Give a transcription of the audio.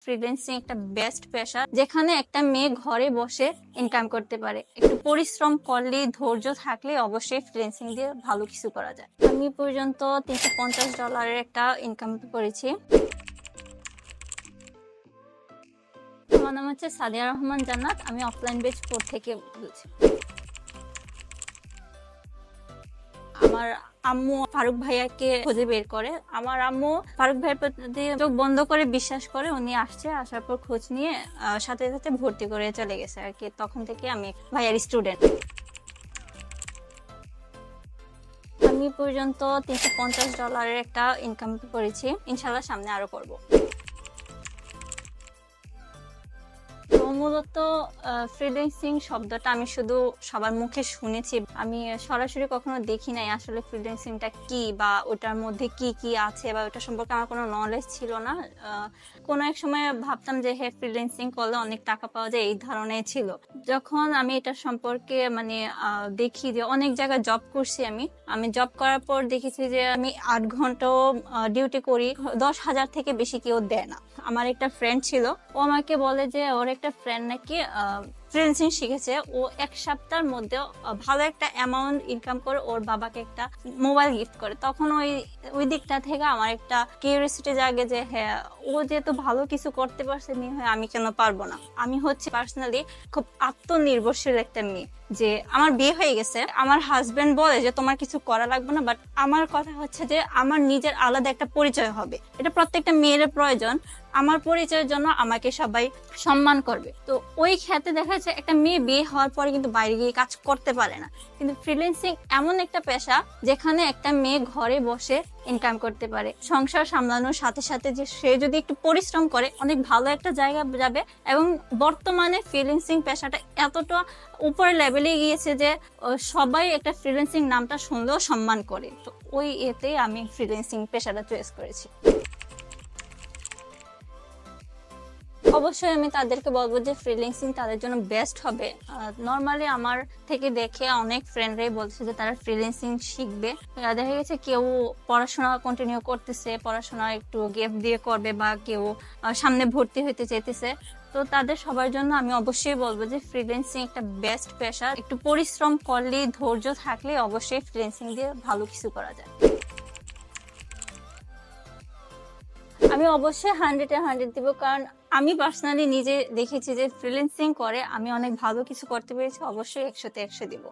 Freelancing একটা best পেশা, যেখানে একটা মেয়ে ঘরে বসে ইনকাম করতে পারে। একটু পরিশ্রম করলে, ধৈর্য থাকলে অবশ্যই ফ্রিল্যান্সিং দিয়ে ভালো কিছু করা যায়। আমি পর্যন্ত $350 একটা ইনকাম করেছি। আমার নাম হচ্ছে সাদিয়া রহমান জান্নাত। আমি অফলাইন বেচ 4 থেকে বলছি। আমার আম্মু ফারুক ভাইয়াকে খুঁজে বের করে। আমার আম্মু ফারুক ভাইয়ের প্রতি চোখ বন্ধ করে বিশ্বাস করে। উনি আসছে, আসার পর খোঁজ নিয়ে সাথে সাথে ভর্তি করে চলে গেছে আর কি। তখন থেকে আমি ভাইয়ার স্টুডেন্ট। আমি পর্যন্ত $350 একটা ইনকাম করেছি। ইনশাল্লাহ সামনে আরো করবো। তো মূলত ফ্রিল্যান্সিং শব্দটা আমি শুধু সবার মুখে শুনেছি, আমি সরাসরি কখনো দেখি নাই আসলে ফ্রিল্যান্সিংটা কি বা ওটার মধ্যে কি কি আছে বা ওটা সম্পর্কে আমার কোনো নলেজ ছিল না। কোনো এক সময় ভাবতাম যে হ্যাঁ, ফ্রিল্যান্সিং করলে অনেক টাকা পাওয়া যায়, এই ধরনের ছিল। যখন আমি এটা সম্পর্কে দেখি যে অনেক জায়গায় জব করছি, আমি জব করার পর দেখেছি যে আমি 8 ঘন্টাও ডিউটি করি, 10,000 থেকে বেশি কেউ দেয় না। আমার একটা ফ্রেন্ড ছিল, ও আমাকে বলে যে ওর একটা ফ্রেন্ড নাকি ফ্রিল্যান্সিং শিখেছে, ও 1 সপ্তাহের মধ্যে ভালো একটা অ্যামাউন্ট ইনকাম করে ওর বাবাকে একটা মোবাইল গিফট করে। তখন ওই দিকটা থেকে আমার একটা কিউরিওসিটি জাগে যে হ্যাঁ, ও যেহেতু ভালো কিছু করতে পারছে, মেয়ে হয়ে আমি কেন পারবো না। আমি হচ্ছে পার্সোনালি খুব আত্মনির্ভরশীল একটা মেয়ে, যে আমার বিয়ে হয়ে গেছে, আমার হাজবেন্ড বলে যে তোমার কিছু করা লাগবে না, বাট আমার কথা হচ্ছে যে আমার নিজের আলাদা একটা পরিচয় হবে। এটা প্রত্যেকটা মেয়ের প্রয়োজন। আমার পরিচয়ের জন্য আমাকে সবাই সম্মান করবে। তো ওই ক্ষেত্রে দেখা যাচ্ছে একটা মেয়ে বিয়ে হওয়ার পরে কিন্তু বাইরে গিয়ে কাজ করতে পারে না। কিন্তু ফ্রিল্যান্সিং এমন একটা পেশা যেখানে একটা মেয়ে ঘরে বসে ইনকাম করতে পারে, সংসার সামলানোর সাথে সাথে যে সে যদি একটু পরিশ্রম করে অনেক ভালো একটা জায়গা যাবে। এবং বর্তমানে ফ্রিল্যান্সিং পেশাটা এতটা উপরে লেভেলে গিয়েছে যে সবাই একটা ফ্রিল্যান্সিং নামটা শুনলেও সম্মান করে। তো ওই এতেই আমি ফ্রিল্যান্সিং পেশাটা চয়েস করেছি। অবশ্যই আমি তাদেরকে বলবো যে ফ্রিল্যান্সিং তাদের জন্য বেস্ট হবে। নর্মালি আমার থেকে দেখে অনেক ফ্রেন্ডরাই বলছে যে তারা ফ্রিল্যান্সিং শিখবে। দেখা গেছে কেউ পড়াশোনা কন্টিনিউ করতেছে, পড়াশোনা একটু গ্যাপ দিয়ে করবে, বা কেউ সামনে ভর্তি হইতে চাইতেছে। তো তাদের সবার জন্য আমি অবশ্যই বলবো যে ফ্রিল্যান্সিং একটা বেস্ট পেশা। একটু পরিশ্রম করলে, ধৈর্য থাকলে অবশ্যই ফ্রিল্যান্সিং দিয়ে ভালো কিছু করা যায়। আমি অবশ্যই 100-এ 100 দিব, কারণ আমি পার্সোনালি নিজে দেখেছি যে ফ্রিল্যান্সিং করে আমি অনেক ভালো কিছু করতে পেরেছি। অবশ্যই 100-তে 100 দিব।